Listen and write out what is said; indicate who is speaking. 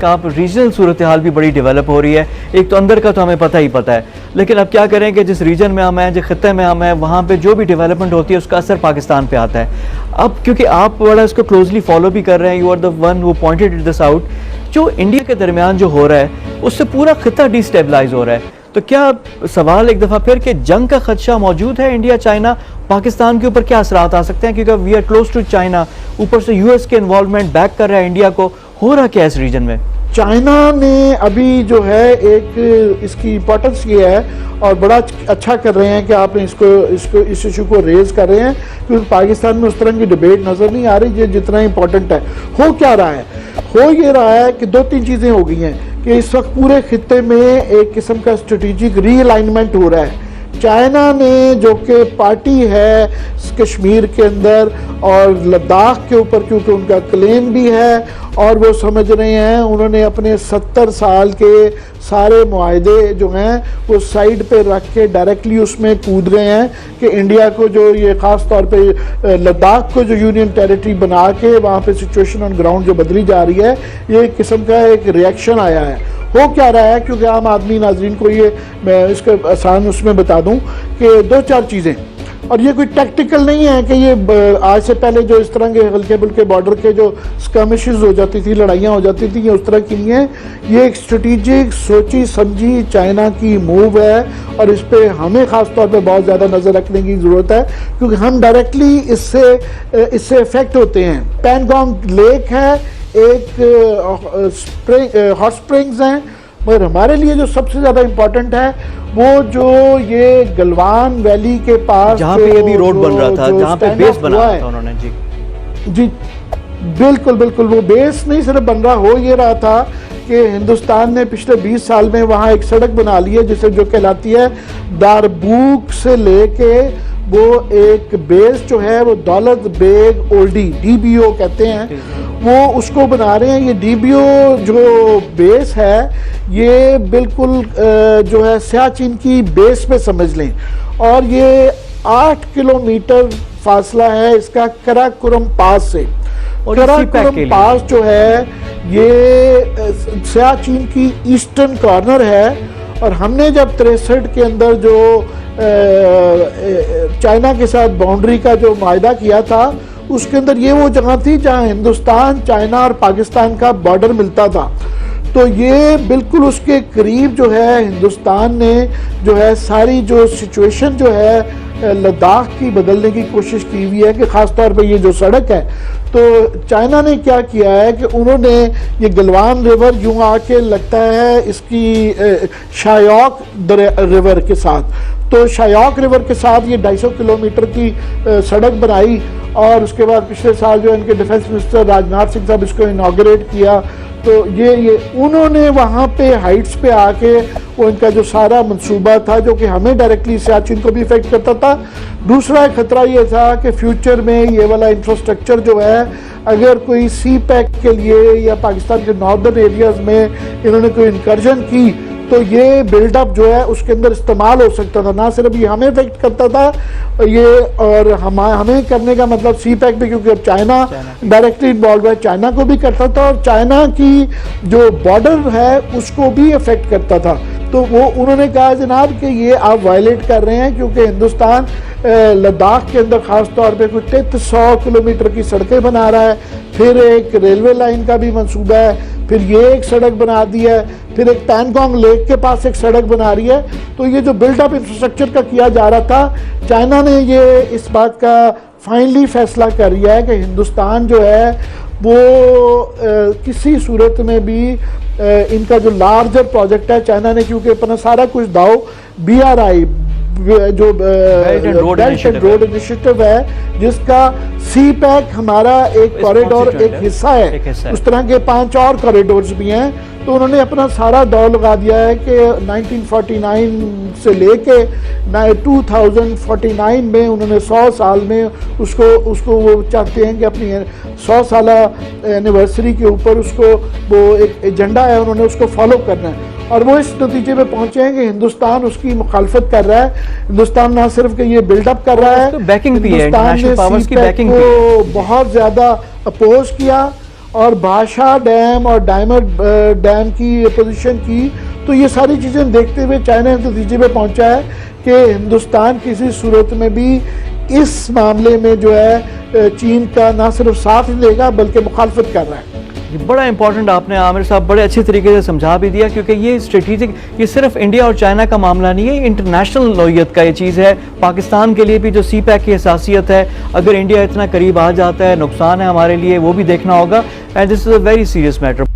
Speaker 1: آپ ریجنل صورتحال بھی بڑی ڈیولپ ہو رہی ہے. ایک تو اندر کا تو ہمیں پتہ ہی پتہ ہے, لیکن اب کیا کریں کہ جس ریجن میں ہم ہیں, جس خطے میں ہم ہیں, وہاں پہ جو بھی ڈیولپمنٹ ہوتی ہے اس کا اثر پاکستان پہ آتا ہے. اب کیونکہ آپ بڑا اس کو کلوزلی فالو بھی کر رہے ہیں, you are the one who pointed this out, جو انڈیا کے درمیان جو ہو رہا ہے اس سے پورا خطہ ڈی اسٹیبلائز ہو رہا ہے. تو کیا سوال ایک دفعہ پھر کہ جنگ کا خدشہ موجود ہے انڈیا چائنا پاکستان کے اوپر, کیا اثرات آ سکتے ہیں, کیونکہ we are close to China, اوپر سے یو ایس کے انوالومنٹ بیک کر رہا ہے انڈیا کو, ہو رہا کیا اس ریجن میں؟
Speaker 2: چائنا نے ابھی جو ہے ایک اس کی امپورٹنس یہ ہے اور بڑا اچھا کر رہے ہیں کہ آپ نے اس ایشو کو ریز کر رہے ہیں, کیونکہ پاکستان میں اس طرح کی ڈیبیٹ نظر نہیں آ رہی جتنا امپورٹنٹ ہے. ہو کیا رہا ہے؟ ہو یہ رہا ہے کہ دو تین چیزیں ہو گئی ہیں کہ اس وقت پورے خطے میں ایک قسم کا اسٹریٹجک ری الائنمنٹ ہو رہا ہے. چائنا نے جو کہ پارٹی ہے کشمیر کے اندر اور لداخ کے اوپر, کیونکہ ان کا کلیم بھی ہے اور وہ سمجھ رہے ہیں, انہوں نے اپنے 70 سال کے سارے معاہدے جو ہیں وہ سائیڈ پہ رکھ کے ڈائریکٹلی اس میں کود گئے ہیں کہ انڈیا کو جو یہ خاص طور پہ لداخ کو جو یونین ٹیریٹری بنا کے وہاں پہ سچویشن آن گراؤنڈ جو بدلی جا رہی ہے, یہ ایک قسم کا ایک ریئیکشن آیا ہے. ہو کیا رہا ہے, کیونکہ عام آدمی ناظرین کو یہ میں اس کا آسان اس میں بتا دوں کہ دو چار چیزیں, اور یہ کوئی ٹیکٹیکل نہیں ہے کہ یہ آج سے پہلے جو اس طرح کے ہلکے بلکے بارڈر کے جو اسکرمشز ہو جاتی تھی, لڑائیاں ہو جاتی تھیں, یہ اس طرح کی نہیں ہے. یہ ایک اسٹریٹجک سوچی سمجھی چائنا کی موو ہے اور اس پہ ہمیں خاص طور پہ بہت زیادہ نظر رکھنے کی ضرورت ہے, کیونکہ ہم ڈائریکٹلی اس سے افیکٹ ہوتے ہیں. پینگانگ لیک ہے, ایک ہاٹ سپرنگز ہیں, مگر ہمارے لیے جو سب سے زیادہ امپورٹنٹ ہے وہ جو یہ گلوان ویلی کے پاس
Speaker 1: جہاں پہ یہ بھی روڈ بن رہا تھا, جہاں پہ بیس بنا رہا تھا انہوں نے.
Speaker 2: جی بالکل بالکل, وہ بیس نہیں صرف بن رہا, ہو یہ رہا تھا کہ ہندوستان نے پچھلے 20 سال میں وہاں ایک سڑک بنا لی ہے جسے جو کہلاتی ہے داربوک سے لے کے وہ ایک بیس جو ہے وہ دولت bag Oldi D B O کہتے ہیں, وہ اس کو بنا رہے ہیں. یہ ڈی بی او جو بیس ہے یہ بالکل جو ہے سیاچن کی بیس پہ سمجھ لیں, اور یہ 8 کلومیٹر فاصلہ ہے اس کا کراکورم پاس سے. کراکورم پاس جو ہے یہ سیاچن کی ایسٹرن کارنر ہے, اور ہم نے جب 63 کے اندر جو چائنا کے ساتھ باؤنڈری کا جو معاہدہ کیا تھا اس کے اندر یہ وہ جگہ تھی جہاں ہندوستان, چائنا اور پاکستان کا بارڈر ملتا تھا. تو یہ بالکل اس کے قریب جو ہے ہندوستان نے جو ہے ساری جو سچویشن جو ہے لداخ کی بدلنے کی کوشش کی ہوئی ہے, کہ خاص طور پہ یہ جو سڑک ہے, تو چائنا نے کیا کیا ہے کہ انہوں نے یہ گلوان ریور یوں آ کے لگتا ہے اس کی شایوک ریور کے ساتھ, تو شایوک ریور کے ساتھ یہ 250 کلومیٹر کی سڑک بنائی, اور اس کے بعد پچھلے سال جو ان کے ڈیفنس منسٹر راجناتھ سنگھ صاحب اس کو انوگریٹ کیا. تو یہ انہوں نے وہاں پہ ہائٹس پہ آ کے وہ ان کا جو سارا منصوبہ تھا جو کہ ہمیں ڈائریکٹلی سیاچن کو بھی افیکٹ کرتا تھا. دوسرا خطرہ یہ تھا کہ فیوچر میں یہ والا انفراسٹرکچر جو ہے اگر کوئی سی پیک کے لیے یا پاکستان کے ناردرن ایریاز میں انہوں نے کوئی انکرجن کی تو یہ بلڈ اپ جو ہے اس کے اندر استعمال ہو سکتا تھا. نہ صرف یہ ہمیں افیکٹ کرتا تھا یہ, اور ہمیں کرنے کا مطلب سی پیک بھی, کیونکہ اب چائنا ڈائریکٹلی انوالو ہے, چائنا کو بھی کرتا تھا اور چائنا کی جو بارڈر ہے اس کو بھی افیکٹ کرتا تھا. تو وہ انہوں نے کہا جناب کہ یہ آپ وائلیٹ کر رہے ہیں, کیونکہ ہندوستان لداخ کے اندر خاص طور پہ کوئی 300 کلومیٹر کی سڑکیں بنا رہا ہے, پھر ایک ریلوے لائن کا بھی منصوبہ ہے, پھر یہ ایک سڑک بنا دی ہے, پھر ایک پینگانگ لیک کے پاس ایک سڑک بنا رہی ہے. تو یہ جو بلڈ اپ انفراسٹرکچر کا کیا جا رہا تھا, چائنا نے یہ اس بات کا فائنلی فیصلہ کر لیا ہے کہ ہندوستان جو ہے وہ کسی صورت میں بھی ان کا جو لارجر پروجیکٹ ہے, چائنا نے کیونکہ اپنا سارا کچھ داؤ بی آر آئی جو بیلٹ اینڈ روڈ انیشیٹو ہے جس کا سی پیک ہمارا ایک کوریڈور ایک حصہ ہے, اس طرح کے 5 اور کوریڈورز بھی ہیں. تو انہوں نے اپنا سارا داؤ لگا دیا ہے کہ 1949 سے لے کے 2049 میں انہوں نے 100 سال میں اس کو وہ چاہتے ہیں کہ اپنی 100 سالہ اینیورسری کے اوپر اس کو وہ ایک ایجنڈا ہے, انہوں نے اس کو فالو کرنا ہے. اور وہ اس نتیجے پہ پہنچے ہیں کہ ہندوستان اس کی مخالفت کر رہا ہے. ہندوستان نہ صرف کہ یہ بلڈ اپ کر رہا ہے, ہندوستان نے سی پیک کو بہت زیادہ اپوز کیا, اور بھاشا ڈیم اور ڈائمنڈ ڈیم کی پوزیشن کی، تو یہ ساری چیزیں دیکھتے ہوئے چائنا اس نتیجے پہ پہنچا ہے کہ ہندوستان کسی صورت میں بھی اس معاملے میں جو ہے چین کا نہ صرف ساتھ لے گا بلکہ مخالفت کر رہا ہے۔
Speaker 1: یہ بڑا امپورٹنٹ آپ نے عامر صاحب بڑے اچھے طریقے سے سمجھا بھی دیا، کیونکہ یہ اسٹریٹجک، یہ صرف انڈیا اور چائنا کا معاملہ نہیں ہے، یہ انٹرنیشنل نوعیت کا یہ چیز ہے۔ پاکستان کے لیے بھی جو سی پیک کی حساسیت ہے، اگر انڈیا اتنا قریب آ جاتا ہے، نقصان ہے ہمارے لیے، وہ بھی دیکھنا ہوگا، and this is a very serious metre.